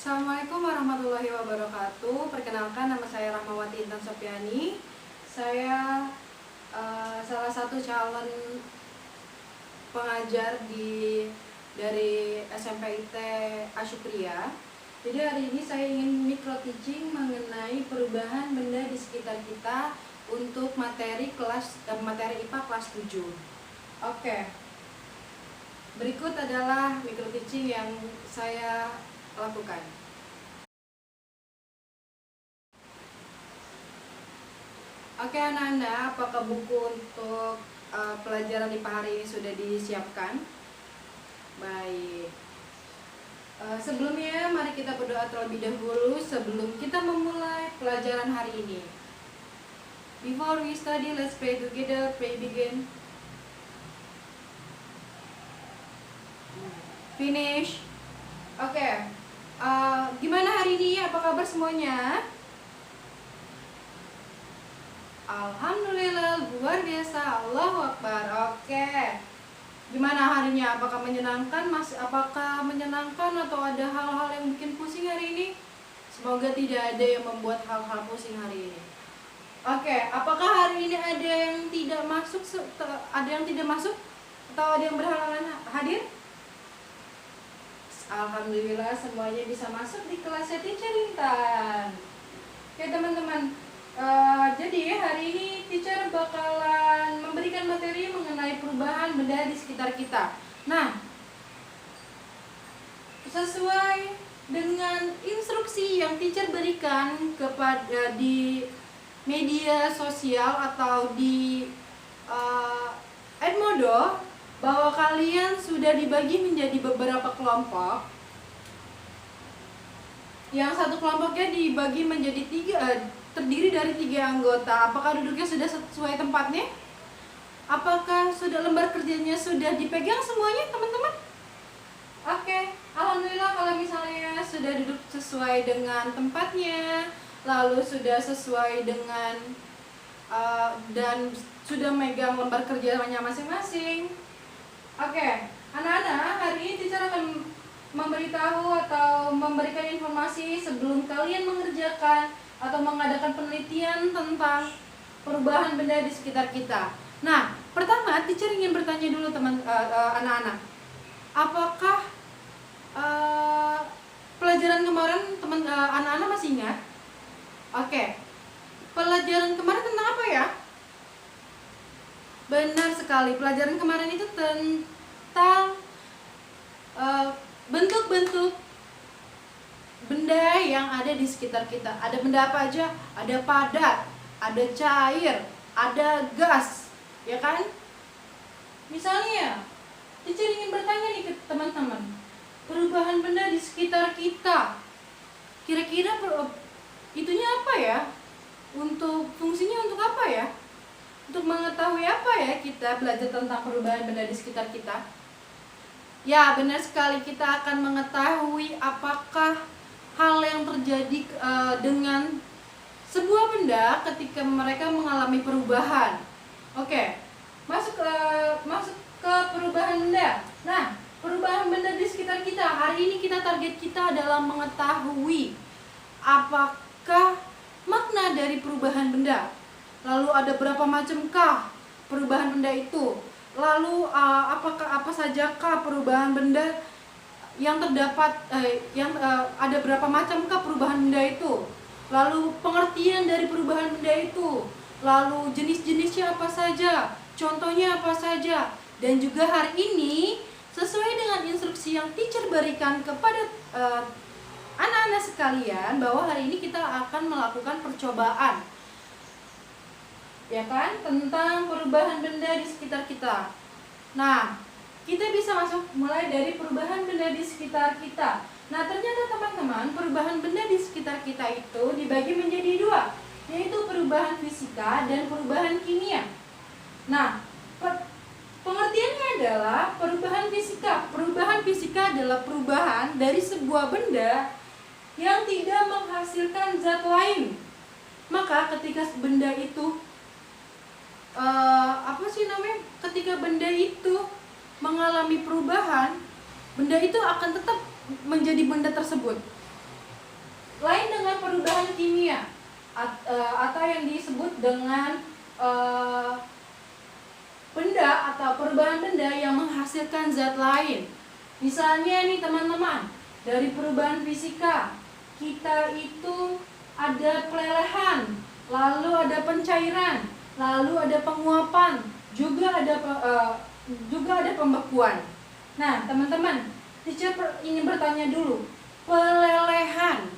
Assalamualaikum warahmatullahi wabarakatuh. Perkenalkan, nama saya Rahmawati Intan Sofiani. Saya salah satu calon pengajar dari SMP IT Asyukriya. Jadi hari ini saya ingin micro teaching mengenai perubahan benda di sekitar kita untuk materi IPA kelas 7. Oke. Berikut adalah micro teaching yang saya lakukan. Oke anak-anak, apakah buku untuk pelajaran IPA hari ini sudah disiapkan? Baik. Sebelumnya mari kita berdoa terlebih dahulu sebelum kita memulai pelajaran hari ini. Before we study, let's pray together. Pray begin. Finish. Oke. Gimana hari ini? Apa kabar semuanya? Alhamdulillah, luar biasa. Allahu Akbar. Oke. Gimana harinya? Apakah menyenangkan? Apakah menyenangkan atau ada hal-hal yang bikin pusing hari ini? Semoga tidak ada yang membuat hal-hal pusing hari ini. Oke. Apakah hari ini ada yang tidak masuk? Ada yang tidak masuk? Atau ada yang berhalangan hadir? Alhamdulillah semuanya bisa masuk di kelasnya Teacher Intan. Oke teman-teman, jadi hari ini teacher bakalan memberikan materi mengenai perubahan benda di sekitar kita. Nah, sesuai dengan instruksi yang teacher berikan kepada di media sosial atau di Edmodo, bahwa kalian sudah dibagi menjadi beberapa kelompok. Yang satu kelompoknya dibagi menjadi terdiri dari 3 anggota. Apakah duduknya sudah sesuai tempatnya? Apakah sudah lembar kerjanya sudah dipegang semuanya teman-teman? Oke, alhamdulillah kalau misalnya sudah duduk sesuai dengan tempatnya, lalu sudah sesuai dengan dan sudah megang lembar kerjanya masing-masing. Oke, anak-anak, hari ini teacher akan memberitahu atau memberikan informasi sebelum kalian mengerjakan atau mengadakan penelitian tentang perubahan benda di sekitar kita. Nah, pertama teacher ingin bertanya dulu anak-anak, apakah pelajaran kemarin anak-anak masih ingat? Oke, pelajaran kemarin tentang apa ya? Benar sekali, pelajaran kemarin itu tentang bentuk-bentuk benda yang ada di sekitar kita. Ada benda apa aja? Ada padat, ada cair, ada gas, ya kan? Misalnya, teacher ingin bertanya nih ke teman-teman, perubahan benda di sekitar kita, kira-kira itunya apa ya? Fungsinya untuk apa ya? Untuk mengetahui apa ya kita belajar tentang perubahan benda di sekitar kita? Ya, benar sekali, kita akan mengetahui apakah hal yang terjadi dengan sebuah benda ketika mereka mengalami perubahan. Oke, masuk ke perubahan benda. Nah, perubahan benda di sekitar kita, hari ini target kita adalah mengetahui apakah makna dari perubahan benda. Lalu ada berapa macamkah perubahan benda itu? Lalu apa sajakah perubahan benda yang terdapat ada berapa macamkah perubahan benda itu? Lalu pengertian dari perubahan benda itu? Lalu jenis-jenisnya apa saja? Contohnya apa saja? Dan juga hari ini sesuai dengan instruksi yang teacher berikan kepada anak-anak sekalian, bahwa hari ini kita akan melakukan percobaan, ya kan, tentang perubahan benda di sekitar kita. Nah, kita bisa masuk mulai dari perubahan benda di sekitar kita. Nah, ternyata teman-teman, perubahan benda di sekitar kita itu dibagi menjadi 2, yaitu perubahan fisika dan perubahan kimia. Nah, pengertiannya adalah perubahan fisika. Perubahan fisika adalah perubahan dari sebuah benda yang tidak menghasilkan zat lain. Maka ketika benda itu ketika benda itu mengalami perubahan, benda itu akan tetap menjadi benda tersebut. Lain dengan perubahan kimia atau yang disebut dengan benda atau perubahan benda yang menghasilkan zat lain. Misalnya nih teman-teman, dari perubahan fisika kita itu ada pelelehan, lalu ada pencairan, lalu ada penguapan, juga ada pembekuan. Nah, teman-teman, teacher ingin bertanya dulu, pelelehan.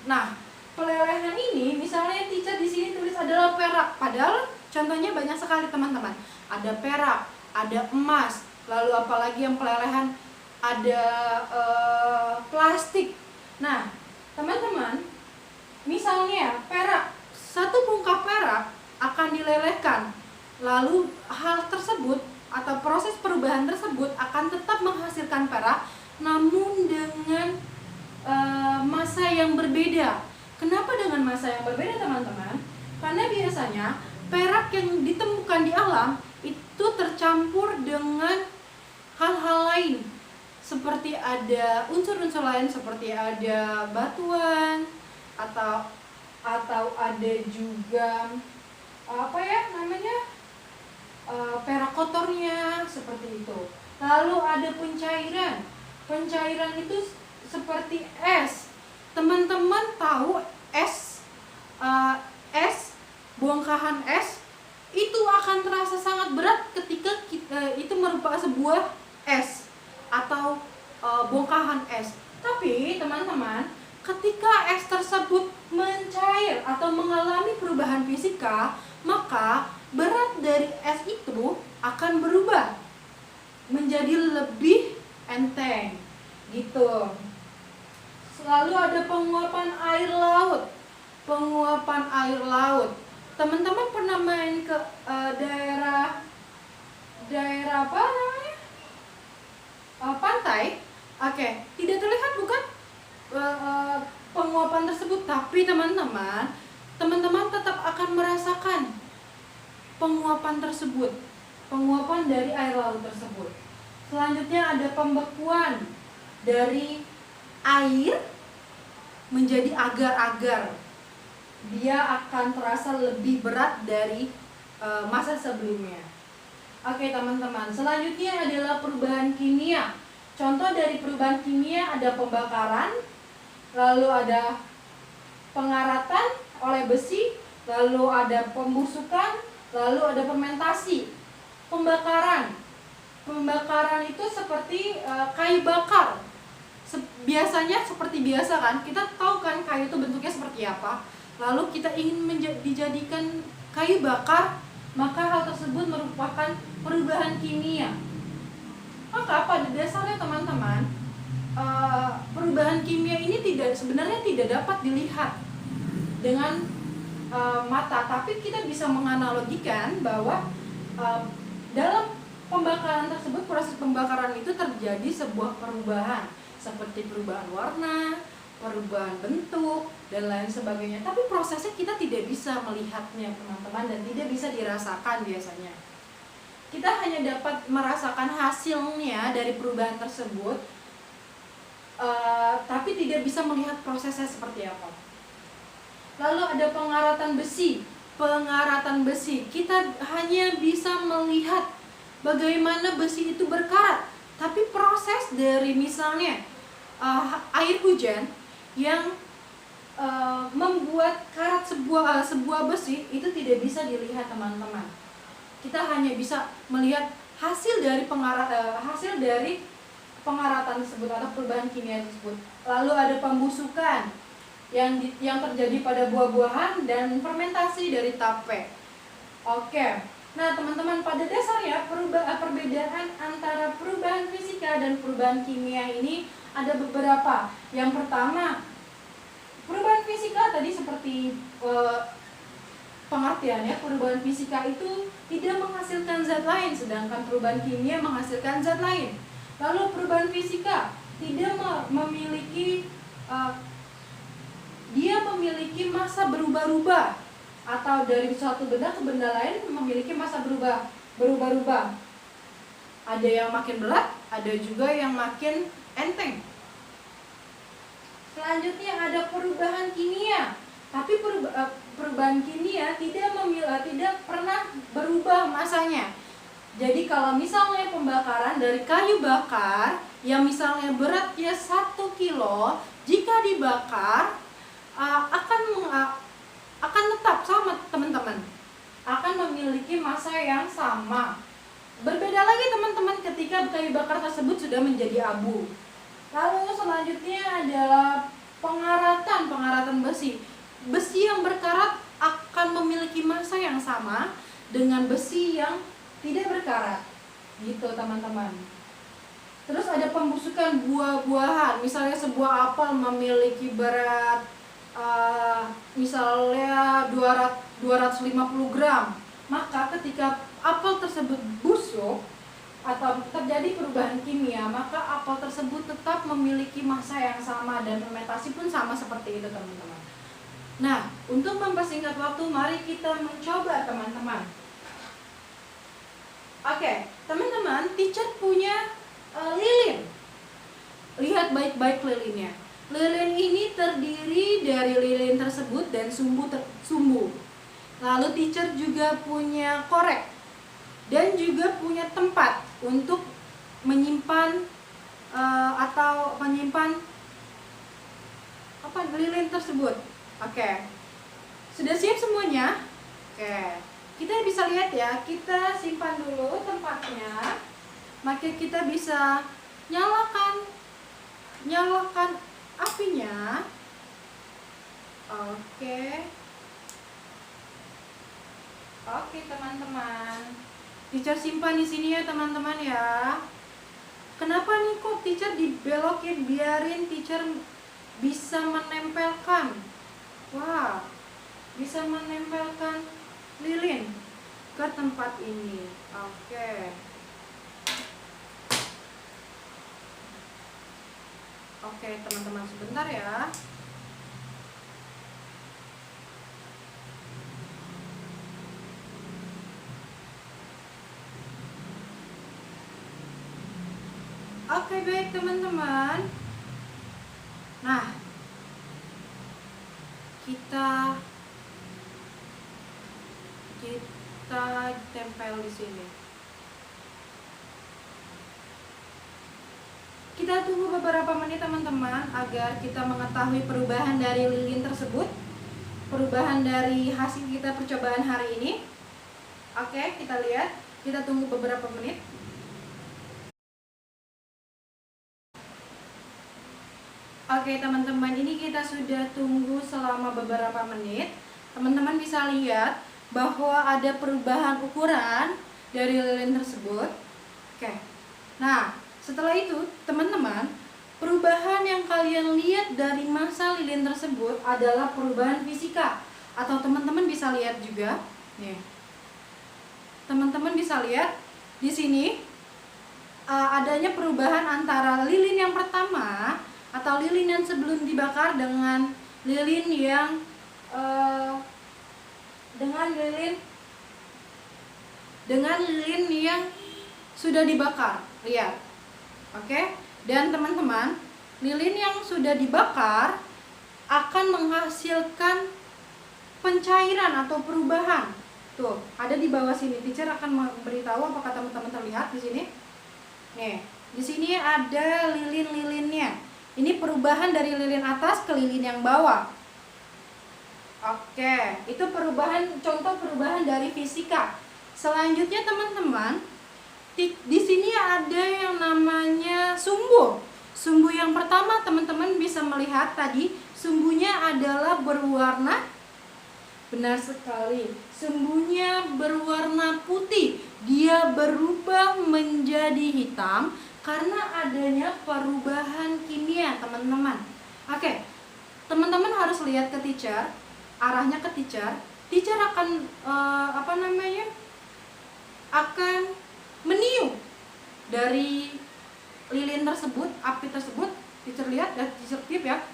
Nah, pelelehan ini misalnya teacher di sini tulis adalah perak, padahal contohnya banyak sekali teman-teman. Ada perak, ada emas, lalu apalagi yang pelelehan, ada plastik. Nah, teman-teman, misalnya perak, satu bongkah perak akan dilelehkan, lalu hal tersebut atau proses perubahan tersebut akan tetap menghasilkan perak, namun dengan massa yang berbeda. Kenapa dengan massa yang berbeda, teman-teman? Karena biasanya perak yang ditemukan di alam itu tercampur dengan hal-hal lain, seperti ada unsur-unsur lain, seperti ada batuan atau ada juga perak kotornya, seperti itu. Lalu ada pencairan itu seperti es. Teman-teman tahu es bongkahan es itu akan terasa sangat berat ketika itu merupakan sebuah es atau bongkahan es. Tapi teman-teman, ketika es tersebut mencair atau mengalami perubahan fisika, maka berat dari es itu akan berubah menjadi lebih enteng gitu. Selalu ada penguapan air laut. Teman-teman pernah main ke daerah apa namanya? Pantai? Oke, tidak terlihat bukan penguapan tersebut, tapi teman-teman tetap akan merasakan penguapan tersebut, penguapan dari air laut tersebut. Selanjutnya ada pembekuan dari air menjadi agar-agar. Dia akan terasa lebih berat dari masa sebelumnya. Oke teman-teman, selanjutnya adalah perubahan kimia. Contoh dari perubahan kimia ada pembakaran, lalu ada pengaratan oleh besi, lalu ada pembusukan, lalu ada fermentasi. Pembakaran itu seperti kayu bakar. Biasanya seperti biasa kan, kita tahu kan kayu itu bentuknya seperti apa. Lalu kita ingin dijadikan kayu bakar, maka hal tersebut merupakan perubahan kimia. Maka pada dasarnya teman-teman, perubahan kimia ini sebenarnya tidak dapat dilihat dengan mata, tapi kita bisa menganalogikan bahwa dalam pembakaran tersebut, proses pembakaran itu terjadi sebuah perubahan, seperti perubahan warna, perubahan bentuk, dan lain sebagainya. Tapi prosesnya kita tidak bisa melihatnya teman-teman, dan tidak bisa dirasakan biasanya. Kita hanya dapat merasakan hasilnya dari perubahan tersebut, tapi tidak bisa melihat prosesnya seperti apa. Lalu ada pengaratan besi. Kita hanya bisa melihat bagaimana besi itu berkarat, tapi proses dari misalnya air hujan yang membuat karat sebuah besi itu tidak bisa dilihat teman-teman. Kita hanya bisa melihat hasil dari pengaratan tersebut atau perubahan kimia tersebut. Lalu ada pembusukan yang terjadi pada buah-buahan dan fermentasi dari tape. Oke. Nah, teman-teman, pada dasarnya perbedaan antara perubahan fisika dan perubahan kimia ini ada beberapa. Yang pertama, perubahan fisika tadi seperti pengertiannya, perubahan fisika itu tidak menghasilkan zat lain, sedangkan perubahan kimia menghasilkan zat lain. Lalu perubahan fisika tidak memiliki dia memiliki massa berubah-ubah, atau dari suatu benda ke benda lain memiliki massa berubah-ubah. Ada yang makin berat, ada juga yang makin enteng. Selanjutnya ada perubahan kimia. Tapi perubahan kimia tidak pernah berubah masanya. Jadi kalau misalnya pembakaran dari kayu bakar yang misalnya beratnya 1 kilo, jika dibakar akan tetap sama teman-teman, akan memiliki massa yang sama. Berbeda lagi teman-teman ketika kayu bakar tersebut sudah menjadi abu. Lalu selanjutnya adalah pengaratan besi. Besi yang berkarat akan memiliki massa yang sama dengan besi yang tidak berkarat, gitu teman-teman. Terus ada pembusukan buah-buahan. Misalnya sebuah apel memiliki berat misalnya 250 gram. Maka ketika apel tersebut busuk atau terjadi perubahan kimia, maka apel tersebut tetap memiliki massa yang sama dan fermentasi pun sama seperti itu teman-teman. Nah, untuk mempersingkat waktu, mari kita mencoba teman-teman. Oke, teman-teman, teacher punya lilin. Lihat baik-baik lilinnya. Lilin ini terdiri dari lilin tersebut dan sumbu. Lalu teacher juga punya korek dan juga punya tempat untuk menyimpan lilin tersebut. Oke. Sudah siap semuanya? Oke. Kita bisa lihat ya, kita simpan dulu tempatnya. Maka kita bisa nyalakan apinya. Oke, teman-teman. Teacher simpan di sini ya teman-teman ya. Kenapa nih kok teacher dibelokin? Biarin teacher bisa menempelkan. Wah, bisa menempelkan lilin ke tempat ini. Oke, teman-teman, sebentar ya. Oke, baik teman-teman. Nah, kita tempel di sini. Kita tunggu beberapa menit teman-teman agar kita mengetahui perubahan dari lilin tersebut, perubahan dari hasil kita percobaan hari ini. Oke, kita lihat. Kita tunggu beberapa menit. Oke teman-teman, ini kita sudah tunggu selama beberapa menit. Teman-teman bisa lihat bahwa ada perubahan ukuran dari lilin tersebut. Oke. Nah, setelah itu teman-teman, perubahan yang kalian lihat dari massa lilin tersebut adalah perubahan fisika. Atau teman-teman bisa lihat juga, nih. Teman-teman bisa lihat di sini adanya perubahan antara lilin yang pertama atau lilin yang sebelum dibakar dengan lilin yang yang sudah dibakar. Lihat. Oke. Dan teman-teman, lilin yang sudah dibakar akan menghasilkan pencairan atau perubahan. Tuh, ada di bawah sini. Teacher akan memberitahu apakah teman-teman terlihat di sini. Nih, di sini ada lilin-lilinnya. Ini perubahan dari lilin atas ke lilin yang bawah. Oke, itu contoh perubahan dari fisika. Selanjutnya teman-teman, di sini ada yang namanya sumbu. Sumbu yang pertama teman-teman bisa melihat tadi, sumbunya adalah berwarna, benar sekali, sumbunya berwarna putih. Dia berubah menjadi hitam karena adanya perubahan kimia teman-teman. Oke, teman-teman harus lihat ke teacher, arahnya ke teacher. Teacher akan akan meniup dari lilin tersebut, api tersebut. Teacher lihat dan teacher tip ya.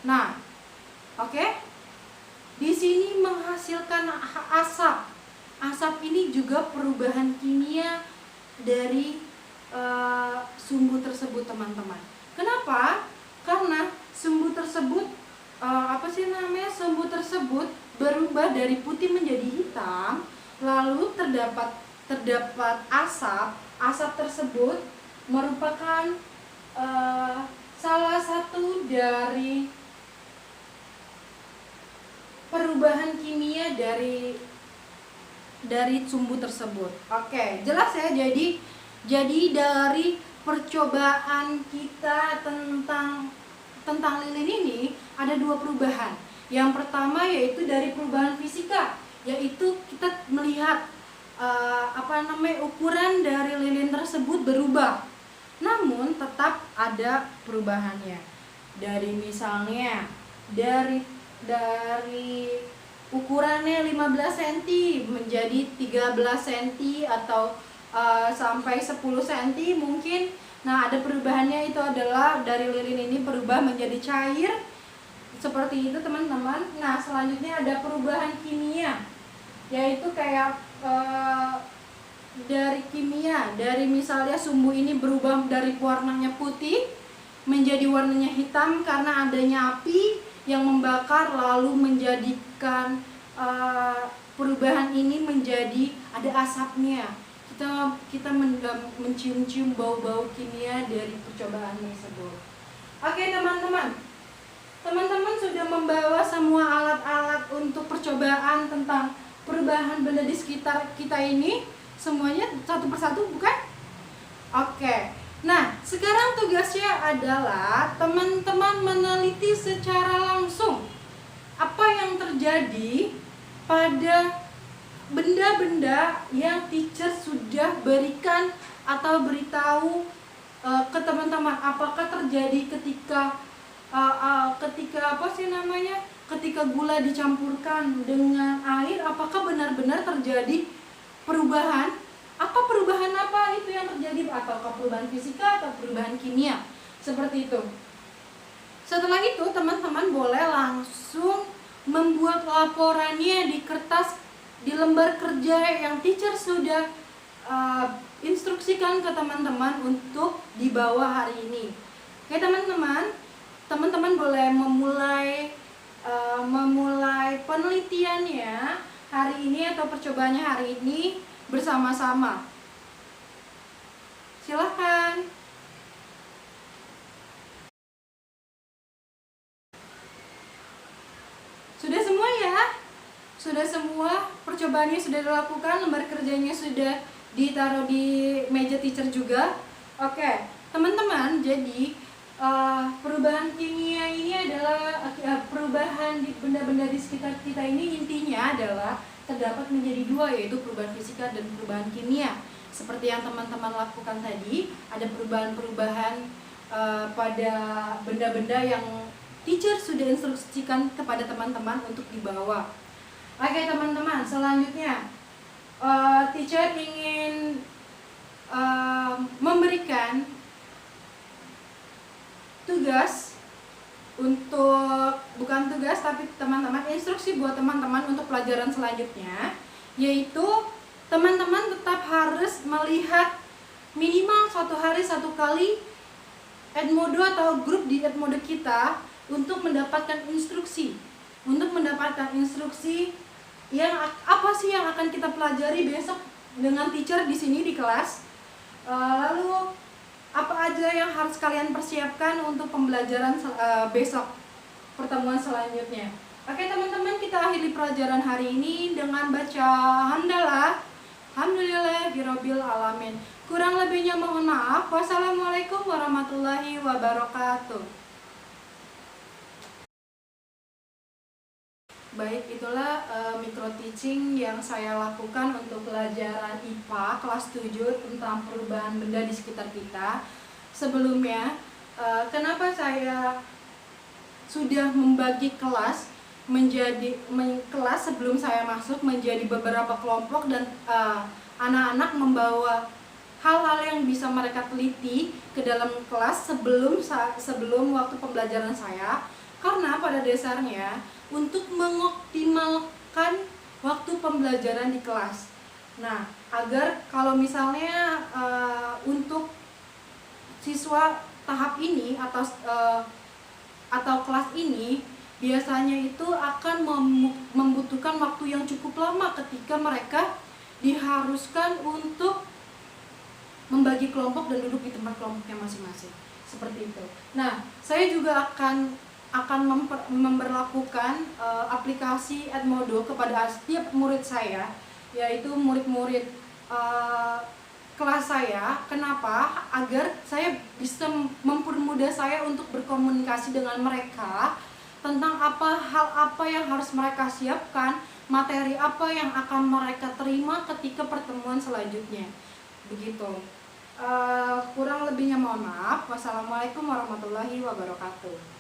Nah, oke. Di sini menghasilkan asap. Asap ini juga perubahan kimia dari sumbu tersebut teman-teman. Kenapa? Karena tersebut sumbu tersebut berubah dari putih menjadi hitam, lalu terdapat asap tersebut merupakan salah satu dari perubahan kimia dari sumbu tersebut. Oke, jelas ya. Jadi dari percobaan kita tentang lilin ini ada dua perubahan. Yang pertama yaitu dari perubahan fisika, yaitu kita melihat ukuran dari lilin tersebut berubah. Namun tetap ada perubahannya. Dari misalnya dari ukurannya 15 cm menjadi 13 cm atau sampai 10 cm mungkin. Nah, ada perubahannya, itu adalah dari lilin ini berubah menjadi cair seperti itu, teman-teman. Nah, selanjutnya ada perubahan kimia, yaitu kayak dari kimia, dari misalnya sumbu ini berubah dari warnanya putih menjadi warnanya hitam karena adanya api yang membakar, lalu menjadikan perubahan ini menjadi ada asapnya. Kita mencium-cium bau-bau kimia dari percobaan tersebut. Oke, teman-teman sudah membawa semua alat-alat untuk percobaan tentang perubahan benda di sekitar kita ini, semuanya satu persatu, bukan? Oke. Nah, sekarang tugasnya adalah teman-teman meneliti secara langsung apa yang terjadi pada benda-benda yang teacher sudah berikan atau beritahu ke teman-teman. Apakah terjadi ketika ketika gula dicampurkan dengan air, apakah benar-benar terjadi perubahan? Perubahan apa itu yang terjadi? Ataukah perubahan fisika atau perubahan kimia? Seperti itu. Setelah itu teman-teman boleh langsung membuat laporannya di kertas, di lembar kerja yang teacher sudah instruksikan ke teman-teman untuk dibawa hari ini. Oke, teman-teman boleh memulai penelitiannya hari ini atau percobaannya hari ini bersama-sama. Silahkan. Sudah semua ya? Sudah semua, percobaannya sudah dilakukan, lembar kerjanya sudah ditaruh di meja teacher juga. Oke, teman-teman, jadi perubahan kimia ini adalah perubahan di benda-benda di sekitar kita ini intinya adalah terdapat menjadi dua, yaitu perubahan fisika dan perubahan kimia. Seperti yang teman-teman lakukan tadi, ada perubahan-perubahan pada benda-benda yang teacher sudah instruksikan kepada teman-teman untuk dibawa. Oke, teman-teman, selanjutnya teacher ingin memberikan tugas tapi teman-teman instruksi buat teman-teman untuk pelajaran selanjutnya, yaitu teman-teman tetap harus melihat minimal satu hari satu kali Edmodo atau grup di Edmodo kita untuk mendapatkan instruksi yang apa sih yang akan kita pelajari besok dengan teacher di sini di kelas. Lalu apa aja yang harus kalian persiapkan untuk pembelajaran besok, pertemuan selanjutnya. Oke, teman-teman, kita akhiri pelajaran hari ini dengan baca hamdalah. Alhamdulillahirabbil alamin. Kurang lebihnya mohon maaf. Wassalamualaikum warahmatullahi wabarakatuh. Baik, itulah micro teaching yang saya lakukan untuk pelajaran IPA kelas 7 tentang perubahan benda di sekitar kita. Sebelumnya, kenapa saya sudah membagi kelas kelas sebelum saya masuk menjadi beberapa kelompok, dan anak-anak membawa hal-hal yang bisa mereka teliti ke dalam kelas sebelum waktu pembelajaran saya, karena pada dasarnya untuk mengoptimalkan waktu pembelajaran di kelas. Nah, agar kalau misalnya untuk siswa tahap ini atau atau kelas ini biasanya itu akan membutuhkan waktu yang cukup lama ketika mereka diharuskan untuk membagi kelompok dan duduk di tempat kelompoknya masing-masing, seperti itu. Nah, saya juga akan memberlakukan aplikasi Edmodo kepada setiap murid saya, yaitu murid-murid kelas saya. Kenapa? Agar saya bisa mempermudah saya untuk berkomunikasi dengan mereka tentang hal apa yang harus mereka siapkan, materi apa yang akan mereka terima ketika pertemuan selanjutnya. Begitu. Kurang lebihnya mohon maaf. Wassalamualaikum warahmatullahi wabarakatuh.